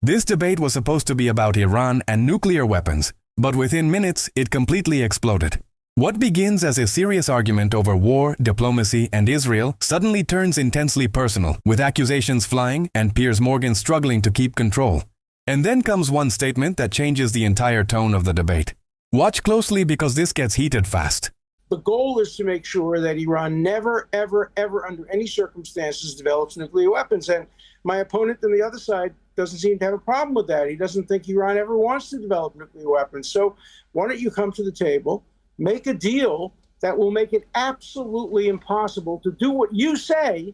This debate was supposed to be about Iran and nuclear weapons, but within minutes, it completely exploded. What begins as a serious argument over war, diplomacy, and Israel suddenly turns intensely personal, with accusations flying and Piers Morgan struggling to keep control. And then comes one statement that changes the entire tone of the debate. Watch closely because this gets heated fast. The goal is to make sure that Iran never, ever, ever, under any circumstances, develops nuclear weapons. And my opponent on the other side doesn't seem to have a problem with that. He doesn't think Iran ever wants to develop nuclear weapons. So why don't you come to the table, make a deal that will make it absolutely impossible to do what you say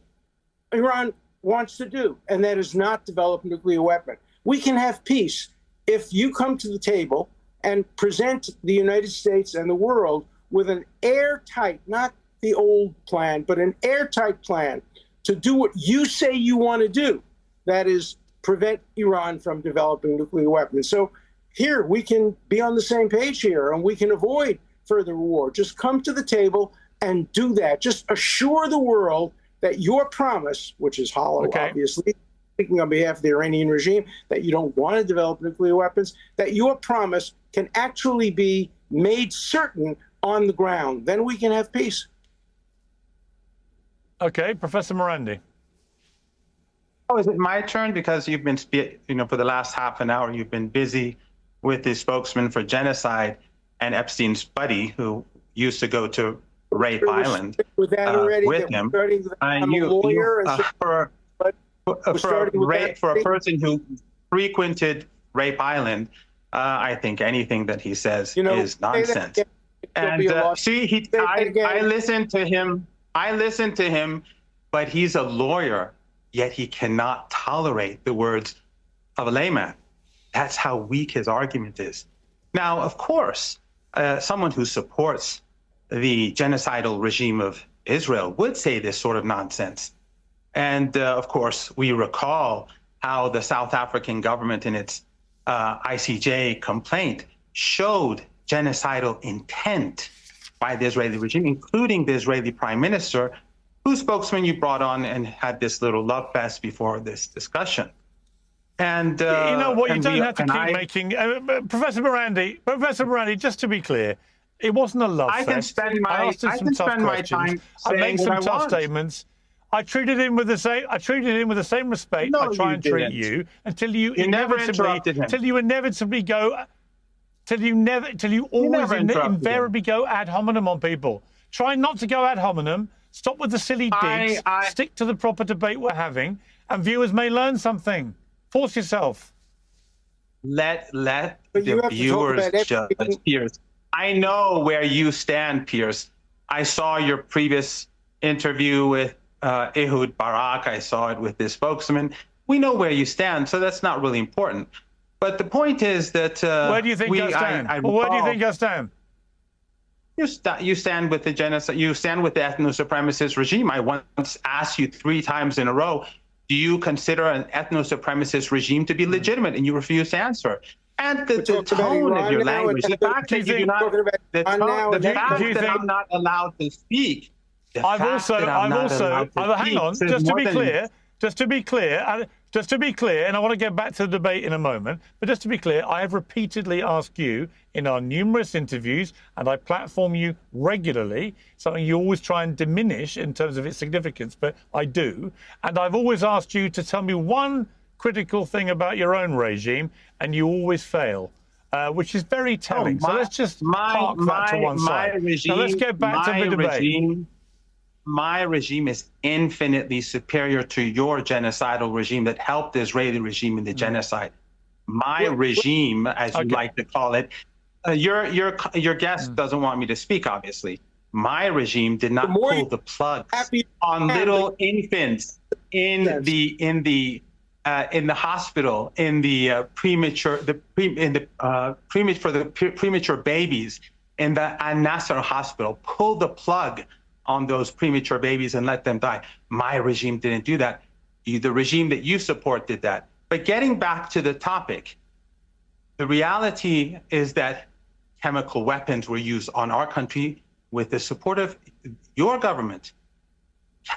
Iran wants to do, and that is not develop a nuclear weapon. We can have peace if you come to the table and present the United States and the world with an airtight, not the old plan, but an airtight plan to do what you say you want to do. That is, prevent Iran from developing nuclear weapons. So here we can be on the same page here, and we can avoid further war. Just come to the table and do that. Just assure the world that your promise, which is hollow, obviously, speaking on behalf of the Iranian regime, that you don't want to develop nuclear weapons, that your promise can actually be made certain on the ground. Then we can have peace. Okay, Professor Marandi. Oh, is it my turn? Because you've been, for the last half an hour, you've been busy with the spokesman for genocide and Epstein's buddy, who used to go to Rape Island with that already, with him. I'm a lawyer. For a person who frequented Rape Island, I think anything that he says is nonsense. And see, I listened to him. I listened to him, but he's a lawyer, yet he cannot tolerate the words of a layman. That's how weak his argument is. Now, of course, someone who supports the genocidal regime of Israel would say this sort of nonsense. And of course, we recall how the South African government in its ICJ complaint showed genocidal intent by the Israeli regime, including the Israeli prime minister, whose spokesman you brought on and had this little love fest before this discussion. And you know what, you don't have to keep making Professor Marandi, just to be clear, it wasn't a love fest. I asked him some tough questions. I made some tough statements. I treated him with the same respect I try and treat you until you inevitably go invariably go ad hominem on people. Try not to go ad hominem. Stop with the silly digs. Stick to the proper debate we're having, and viewers may learn something. Force yourself. Let the viewers judge, Piers. I know where you stand, Piers. I saw your previous interview with Ehud Barak. I saw it with this spokesman. We know where you stand, so that's not really important. But the point is that where do you think I stand? Where do you think I stand? You stand with the genocide. You stand with the ethno-supremacist regime. I once asked you 3 times in a row, do you consider an ethno-supremacist regime to be legitimate? And you refused to answer. And the tone of your language, the fact that you do not, the fact that I'm not allowed to speak. Hang on, just to be clear, and I want to get back to the debate in a moment, but just to be clear, I have repeatedly asked you in our numerous interviews, and I platform you regularly, something you always try and diminish in terms of its significance, but I do, and I've always asked you to tell me one critical thing about your own regime, and you always fail, which is very telling. So let's just park that to one side. Now let's get back to the debate. My regime is infinitely superior to your genocidal regime that helped the Israeli regime in the genocide. My regime, as you like to call it, your guest doesn't want me to speak, obviously. My regime did not pull the plug on little infants in the hospital, in the premature babies in the Al-Nasser hospital. Pull the plug on those premature babies and let them die. My regime didn't do that. The regime that you support did that. But getting back to the topic, the reality is that chemical weapons were used on our country with the support of your government.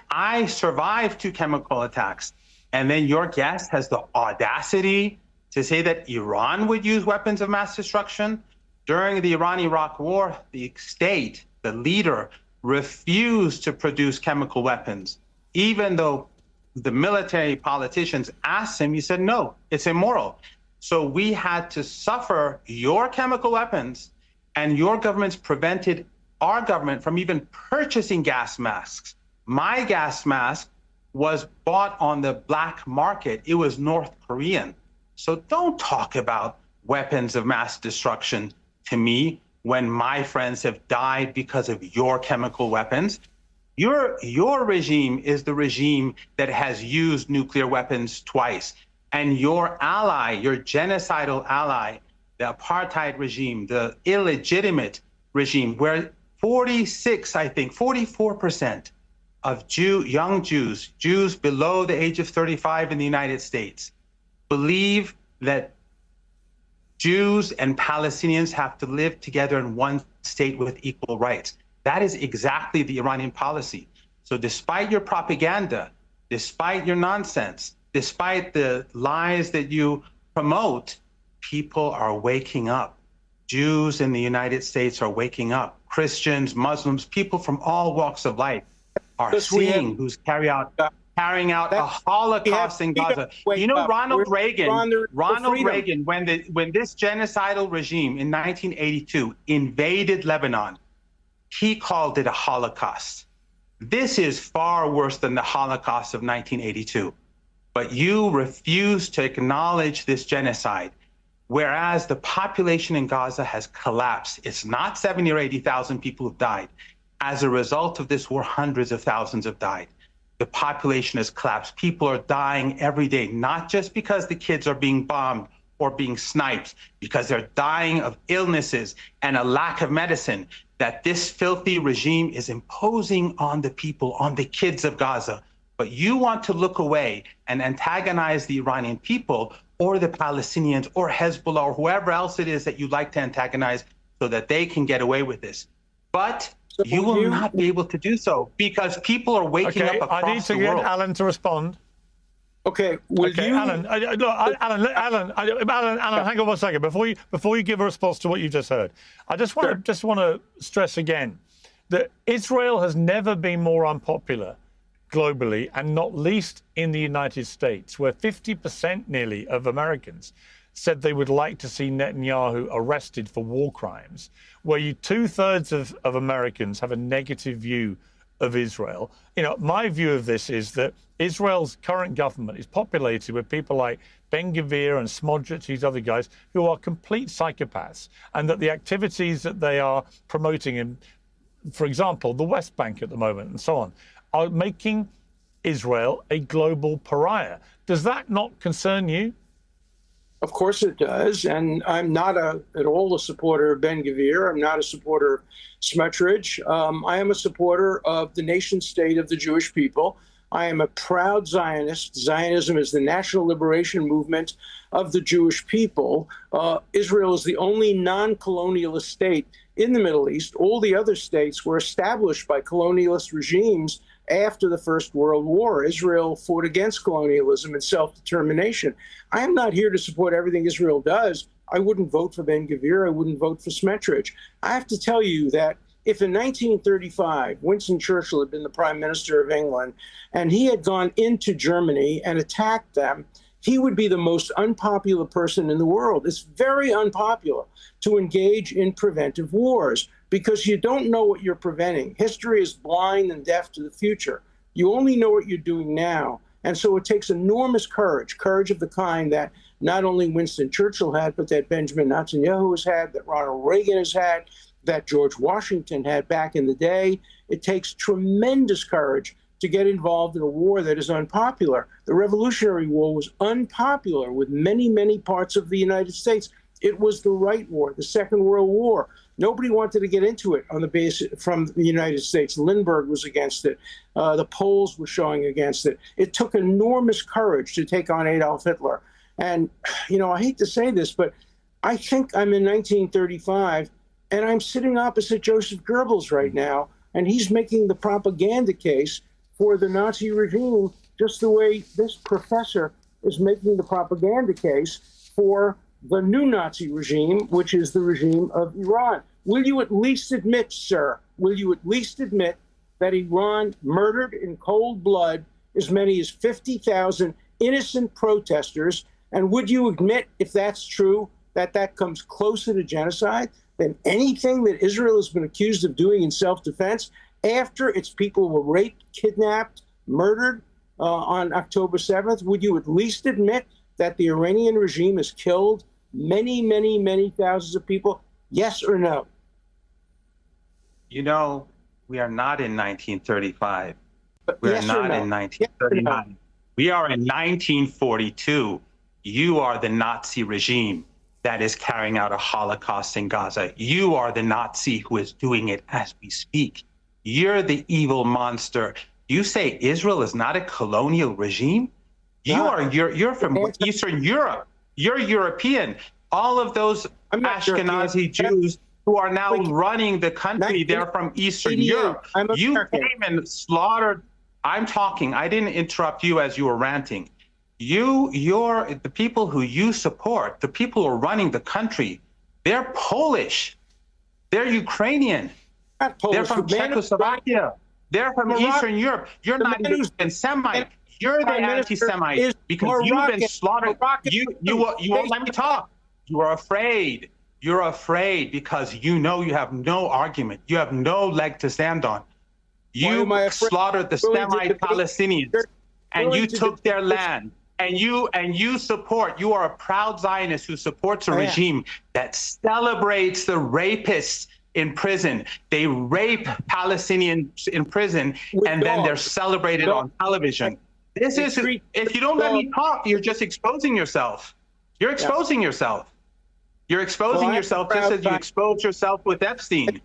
I survived 2 chemical attacks. And then your guest has the audacity to say that Iran would use weapons of mass destruction. During the Iran-Iraq war, the state, the leader, refused to produce chemical weapons, even though the military politicians asked him. He said, no, it's immoral. So we had to suffer your chemical weapons, and your governments prevented our government from even purchasing gas masks. My gas mask was bought on the black market. It was North Korean. So don't talk about weapons of mass destruction to me when my friends have died because of your chemical weapons. Your regime is the regime that has used nuclear weapons twice. And your ally, your genocidal ally, the apartheid regime, the illegitimate regime, where 44% of young Jews below the age of 35 in the United States, believe that Jews and Palestinians have to live together in one state with equal rights. That is exactly the Iranian policy. So despite your propaganda, despite your nonsense, despite the lies that you promote, people are waking up. Jews in the United States are waking up. Christians, Muslims, people from all walks of life are seeing who's carrying out a Holocaust in Gaza. You know, Ronald Reagan, when this genocidal regime in 1982 invaded Lebanon, he called it a Holocaust. This is far worse than the Holocaust of 1982. But you refuse to acknowledge this genocide, whereas the population in Gaza has collapsed. It's not 70 or 80,000 people who've died. As a result of this war, hundreds of thousands have died. The population has collapsed. People are dying every day, not just because the kids are being bombed or being sniped, because they're dying of illnesses and a lack of medicine that this filthy regime is imposing on the people, on the kids of Gaza. But you want to look away and antagonize the Iranian people or the Palestinians or Hezbollah or whoever else it is that you like to antagonize so that they can get away with this. But you will not be able to do so because people are waking up across the world. I need to get Alan to respond. Okay, Alan, Alan, hang on 1 second. Before you give a response to what you just heard, I just want to stress again that Israel has never been more unpopular globally, and not least in the United States, where 50% nearly of Americans said they would like to see Netanyahu arrested for war crimes, where 2/3 of Americans have a negative view of Israel. You know, my view of this is that Israel's current government is populated with people like Ben-Gvir and Smotrich, these other guys, who are complete psychopaths, and that the activities that they are promoting in, for example, the West Bank at the moment and so on, are making Israel a global pariah. Does that not concern you? Of course it does, and I'm not at all a supporter of Ben-Gvir. I'm not a supporter of Smotrich. I am a supporter of the nation state of the Jewish people. I am a proud Zionist. Zionism is the national liberation movement of the Jewish people. Israel is the only non-colonialist state in the Middle East. All the other states were established by colonialist regimes after the First World War. Israel fought against colonialism and self-determination. I am not here to support everything Israel does. I wouldn't vote for Ben-Gvir. I wouldn't vote for Smotrich. I have to tell you that if in 1935, Winston Churchill had been the Prime Minister of England, and he had gone into Germany and attacked them, he would be the most unpopular person in the world. It's very unpopular to engage in preventive wars, because you don't know what you're preventing. History is blind and deaf to the future. You only know what you're doing now. And so it takes enormous courage of the kind that not only Winston Churchill had, but that Benjamin Netanyahu has had, that Ronald Reagan has had, that George Washington had back in the day. It takes tremendous courage to get involved in a war that is unpopular. The Revolutionary War was unpopular with many, many parts of the United States. It was the right war, the Second World War. Nobody wanted to get into it on the basis from the United States. Lindbergh was against it. The Poles were showing against it. It took enormous courage to take on Adolf Hitler. And, you know, I hate to say this, but I think I'm in 1935, and I'm sitting opposite Joseph Goebbels right now, and he's making the propaganda case for the Nazi regime just the way this professor is making the propaganda case for the new Nazi regime, which is the regime of Iran. Will you at least admit, sir, will you at least admit that Iran murdered in cold blood as many as 50,000 innocent protesters? And would you admit, if that's true, that that comes closer to genocide than anything that Israel has been accused of doing in self-defense after its people were raped, kidnapped, murdered on October 7th? Would you at least admit that the Iranian regime has killed many, many, many thousands of people? Yes or no? You know, we are not in 1935. We yes are not in 1939. Yes no? We are in 1942. You are the Nazi regime that is carrying out a Holocaust in Gaza. You are the Nazi who is doing it as we speak. You're the evil monster. You say Israel is not a colonial regime? You're from Eastern Europe. You're European. All of those Ashkenazi Jews who are now running the country, they're from Eastern Europe. You came and slaughtered. I'm talking. I didn't interrupt you as you were ranting. The people who you support, the people who are running the country, they're Polish. They're Ukrainian. They're from Czechoslovakia. They're from Eastern Europe. You're not even Semite. You're the anti-Semite because you've been slaughtered. You won't let me talk. You are afraid. You're afraid because you know you have no argument. You have no leg to stand on. You slaughtered the Semite Palestinians and you took their land. And you are a proud Zionist who supports a regime that celebrates the rapists in prison. They rape Palestinians in prison and then they're celebrated on television. This is, if you don't let me talk, you're just exposing yourself. You're exposing yourself. You're exposing yourself just as you exposed yourself with Epstein.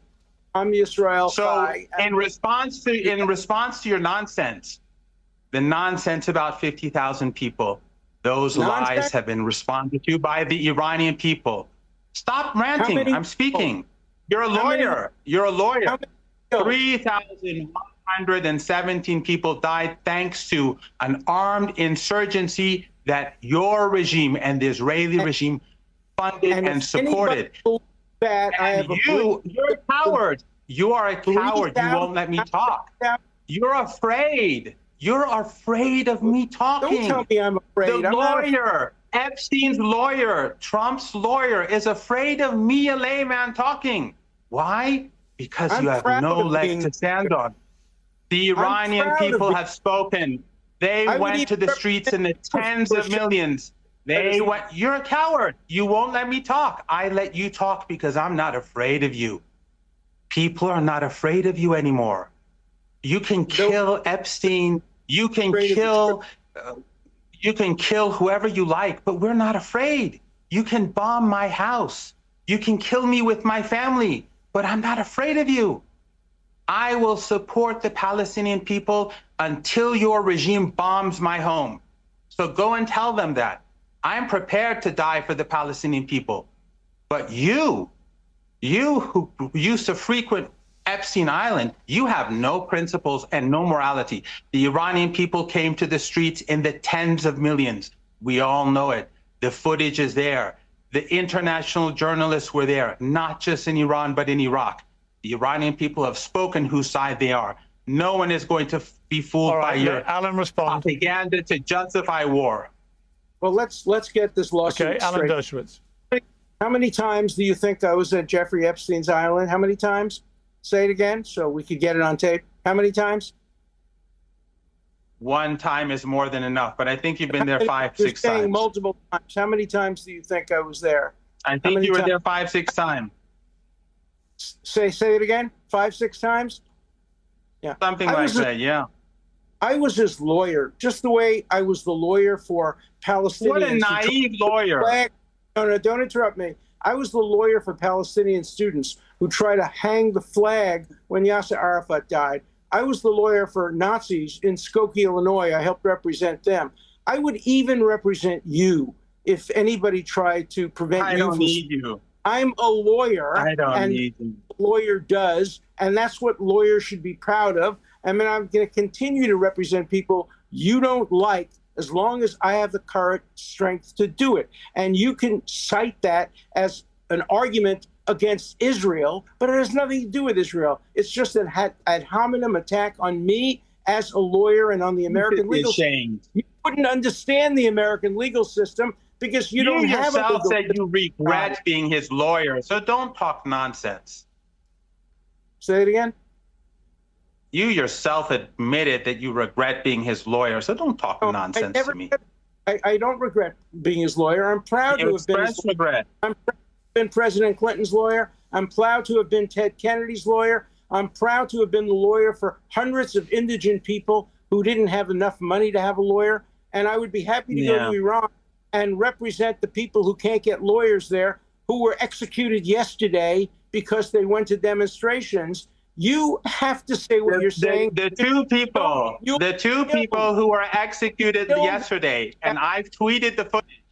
I'm Israel. So in response to your nonsense, the nonsense about 50,000 people, those lies have been responded to by the Iranian people. Stop ranting. I'm speaking. You're a lawyer. You're a lawyer. 3,117 people died thanks to an armed insurgency that your regime and the Israeli regime funded and supported. You're a coward. You are a coward. You won't let me talk. You're afraid. You're afraid of me talking. Don't tell me I'm afraid. The lawyer, Epstein's lawyer, Trump's lawyer, is afraid of me, a layman, talking. Why? Because you have no leg to stand on. The Iranian people have spoken. They went to the streets in the tens of millions. They went. You're a coward. You won't let me talk. I let you talk because I'm not afraid of you. People are not afraid of you anymore. You can kill Epstein. You can kill whoever you like, but we're not afraid. You can bomb my house. You can kill me with my family, but I'm not afraid of you. I will support the Palestinian people until your regime bombs my home. So go and tell them that. I'm prepared to die for the Palestinian people. But you who used to frequent Epstein Island, you have no principles and no morality. The Iranian people came to the streets in the tens of millions. We all know it. The footage is there. The international journalists were there, not just in Iran, but in Iraq. The Iranian people have spoken whose side they are. No one is going to be fooled by your propaganda to justify war. Well, let's get this lawsuit straight. Alan Dershowitz. How many times do you think I was at Jeffrey Epstein's island? How many times? Say it again so we could get it on tape. How many times? One time is more than enough, but I think you've been there 5, 6 times. Multiple times. How many times do you think I was there? I think you were there 5, 6 times. Say it again. 5, 6 times? Yeah. Something like that, yeah. I was his lawyer, just the way I was the lawyer for Palestinians. What a naive lawyer. No, don't interrupt me. I was the lawyer for Palestinian students who tried to hang the flag when Yasser Arafat died. I was the lawyer for Nazis in Skokie, Illinois. I helped represent them. I would even represent you if anybody tried to prevent you. I don't need you. I'm a lawyer. I don't need you. A lawyer does, and that's what lawyers should be proud of. I mean, I'm going to continue to represent people you don't like as long as I have the current strength to do it. And you can cite that as an argument against Israel, but it has nothing to do with Israel. It's just an ad hominem attack on me as a lawyer and on the American legal system. You wouldn't understand the American legal system because you don't have a legal system. You yourself said you regret being his lawyer, so don't talk nonsense. Say it again? You yourself admitted that you regret being his lawyer, so don't talk nonsense to me. I don't regret being his lawyer. I'm proud to have been his lawyer. I'm proud to have been President Clinton's lawyer. I'm proud to have been Ted Kennedy's lawyer. I'm proud to have been the lawyer for hundreds of indigent people who didn't have enough money to have a lawyer. And I would be happy to go to Iran and represent the people who can't get lawyers there, who were executed yesterday because they went to demonstrations. You have to say what you're saying. The two people who were executed yesterday, and I've tweeted the footage.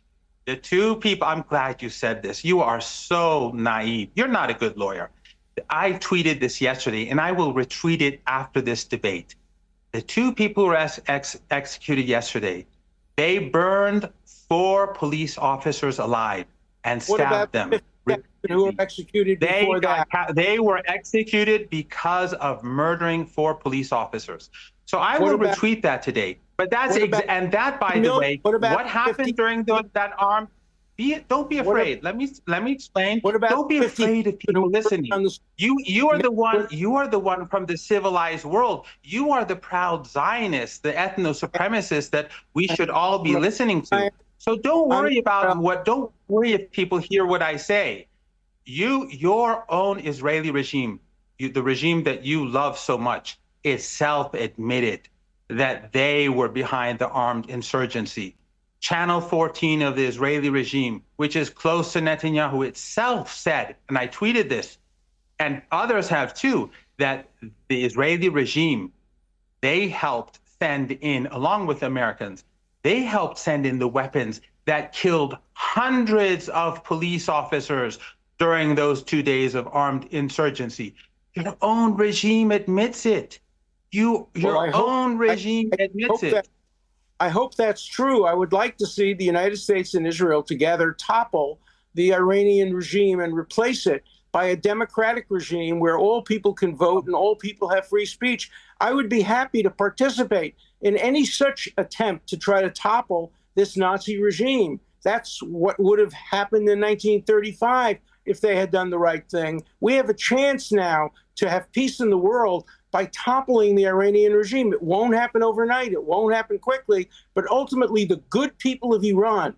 The two people, I'm glad you said this. You are so naive. You're not a good lawyer. I tweeted this yesterday, and I will retweet it after this debate. The two people who were executed yesterday, they burned 4 police officers alive and stabbed them. Who were executed before that? They were executed because of murdering 4 police officers. So I will retweet that today. But that's and that, by the way, what happened during that armed? Don't be afraid. Let me explain. Don't be afraid of people listening. You are the one. You are the one from the civilized world. You are the proud Zionist, the ethno-supremacist that we should all be listening to. So don't worry about what. Don't worry if people hear what I say. Your own Israeli regime, the regime that you love so much, is self-admitted that they were behind the armed insurgency. Channel 14 of the Israeli regime, which is close to Netanyahu itself, said, and I tweeted this, and others have too, that the Israeli regime, they helped send in, along with Americans, they helped send in the weapons that killed hundreds of police officers during those 2 days of armed insurgency. Your own regime admits it. Your own regime admits it. I hope that's true. I would like to see the United States and Israel together topple the Iranian regime and replace it by a democratic regime where all people can vote and all people have free speech. I would be happy to participate in any such attempt to try to topple this Nazi regime. That's what would have happened in 1935 if they had done the right thing. We have a chance now to have peace in the world by toppling the Iranian regime. It won't happen overnight. It won't happen quickly. But ultimately, the good people of Iran,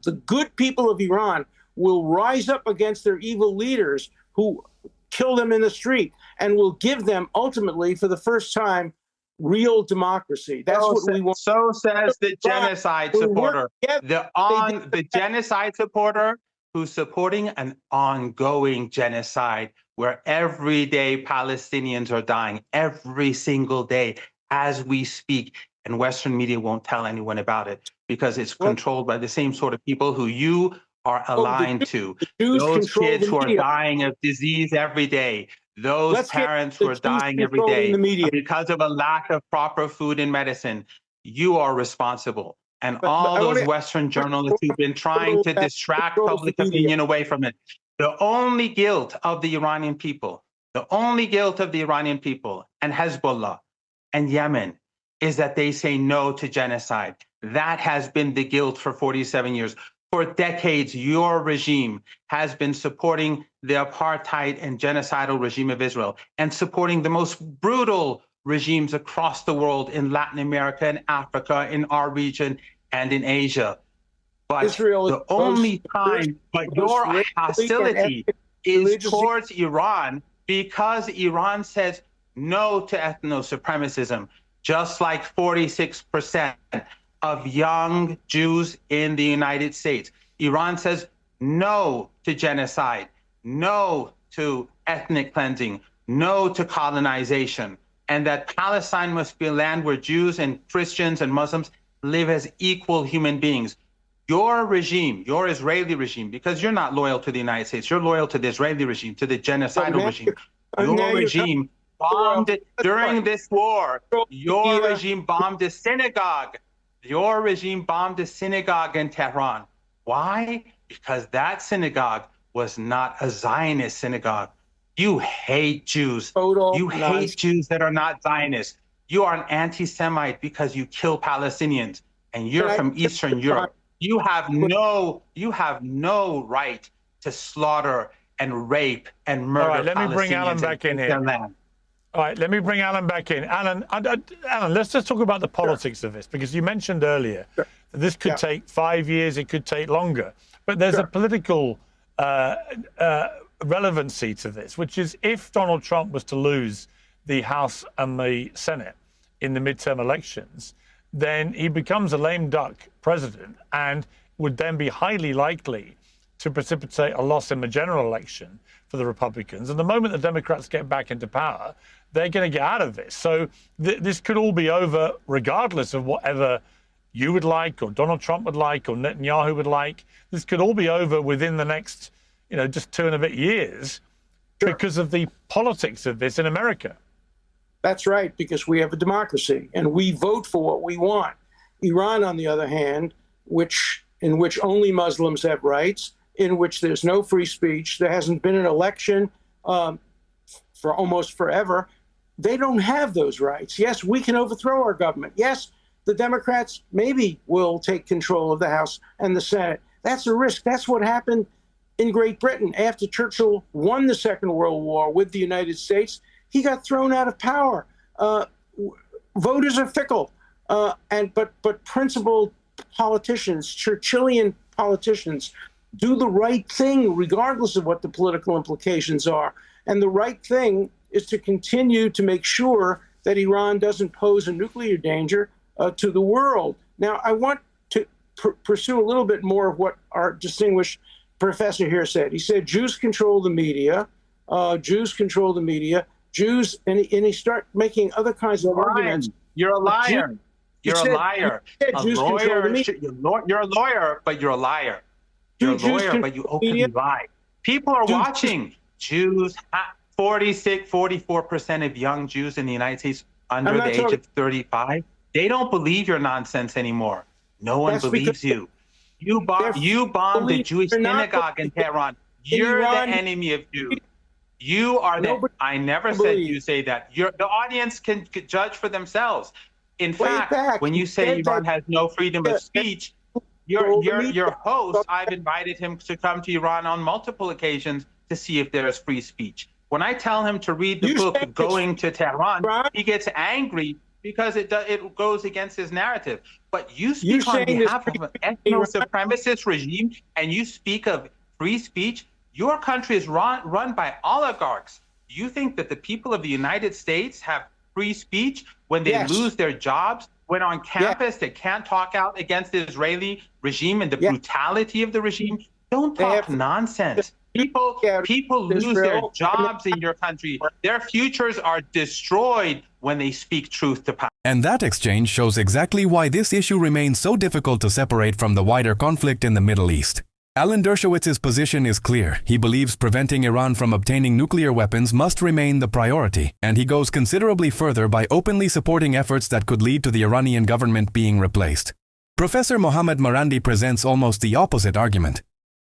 will rise up against their evil leaders who kill them in the street and will give them, ultimately, for the first time, real democracy. That's what we want. So says the genocide supporter. The genocide supporter who's supporting an ongoing genocide where every day Palestinians are dying, every single day as we speak. And Western media won't tell anyone about it because it's controlled by the same sort of people who you are aligned to. Those kids who are dying of disease every day. Those parents who are dying every day because of a lack of proper food and medicine. You are responsible. And all those Western journalists who've been trying to distract public opinion away from it. The only guilt of the Iranian people, and Hezbollah and Yemen is that they say no to genocide. That has been the guilt for 47 years. For decades, your regime has been supporting the apartheid and genocidal regime of Israel and supporting the most brutal regimes across the world in Latin America and Africa, in our region and in Asia. But Israel the only time, but your hostility is towards Iran because Iran says no to ethno-supremacism, just like 46% of young Jews in the United States. Iran says no to genocide, no to ethnic cleansing, no to colonization, and that Palestine must be a land where Jews and Christians and Muslims live as equal human beings. Your regime, your Israeli regime, because you're not loyal to the United States, you're loyal to the Israeli regime, to the genocidal regime. Your regime bombed during this war. Your regime bombed a synagogue Your regime bombed a synagogue in Tehran. Why? Because that synagogue was not a Zionist synagogue. You hate Jews. You hate Jews that are not Zionists. You are an anti-Semite because you kill Palestinians, and you're from Eastern Europe. You have no right to slaughter and rape and murder. All right, let me bring Alan back in here. All right, let me bring Alan back in. Alan, let's just talk about the politics of this, because you mentioned earlier that this could take 5 years, it could take longer. But there's a political relevancy to this, which is if Donald Trump was to lose the House and the Senate in the midterm elections, then he becomes a lame duck president and would then be highly likely to precipitate a loss in the general election for the Republicans. And the moment the Democrats get back into power, they're going to get out of this. So this could all be over regardless of whatever you would like, or Donald Trump would like, or Netanyahu would like. This could all be over within the next, just 2 and a bit years because of the politics of this in America. That's right, because we have a democracy and we vote for what we want. Iran, on the other hand, in which only Muslims have rights, in which there's no free speech, there hasn't been an election for almost forever. They don't have those rights. Yes, we can overthrow our government. Yes, the Democrats maybe will take control of the House and the Senate. That's a risk. That's what happened in Great Britain after Churchill won the Second World War with the United States. He got thrown out of power. Voters are fickle, but principled politicians, Churchillian politicians, do the right thing regardless of what the political implications are. And the right thing is to continue to make sure that Iran doesn't pose a nuclear danger to the world. Now, I want to pursue a little bit more of what our distinguished professor here said. He said Jews control the media, Jews control the media, Jews, and he start making other kinds of arguments. You're a liar. You're a liar. You're a lawyer, but you're a liar. You're a lawyer, but you openly lie. People are watching. Jews, 44% of young Jews in the United States under the age of 35, they don't believe your nonsense anymore. No one believes you. You bombed the Jewish synagogue in Tehran. You're the enemy of Jews. You are the. I never said you say that. The audience can judge for themselves. In fact, when you say Iran has no freedom of speech, your host, I've invited him to come to Iran on multiple occasions to see if there is free speech. When I tell him to read the book Going to Tehran, he gets angry because it goes against his narrative. But you speak on behalf of an ethno-supremacist regime, and you speak of free speech. Your country is run by oligarchs. You think that the people of the United States have free speech when they lose their jobs, when on campus they can't talk out against the Israeli regime and the brutality of the regime? Don't talk nonsense. People lose their jobs in your country. Their futures are destroyed when they speak truth to power. And that exchange shows exactly why this issue remains so difficult to separate from the wider conflict in the Middle East. Alan Dershowitz's position is clear. He believes preventing Iran from obtaining nuclear weapons must remain the priority, and he goes considerably further by openly supporting efforts that could lead to the Iranian government being replaced. Professor Mohammad Marandi presents almost the opposite argument.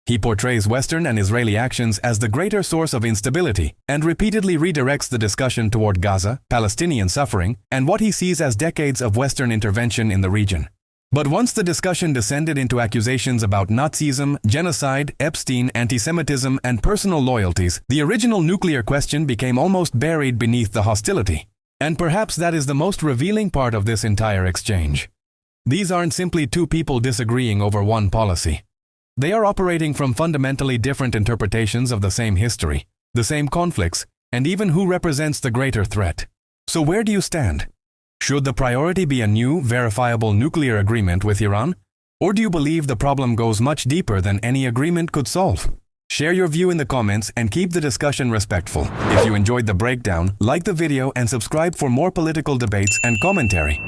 He portrays Western and Israeli actions as the greater source of instability and repeatedly redirects the discussion toward Gaza, Palestinian suffering, and what he sees as decades of Western intervention in the region. But once the discussion descended into accusations about Nazism, genocide, Epstein, anti-Semitism, and personal loyalties, the original nuclear question became almost buried beneath the hostility. And perhaps that is the most revealing part of this entire exchange. These aren't simply two people disagreeing over one policy. They are operating from fundamentally different interpretations of the same history, the same conflicts, and even who represents the greater threat. So where do you stand? Should the priority be a new, verifiable nuclear agreement with Iran? Or do you believe the problem goes much deeper than any agreement could solve? Share your view in the comments and keep the discussion respectful. If you enjoyed the breakdown, like the video and subscribe for more political debates and commentary.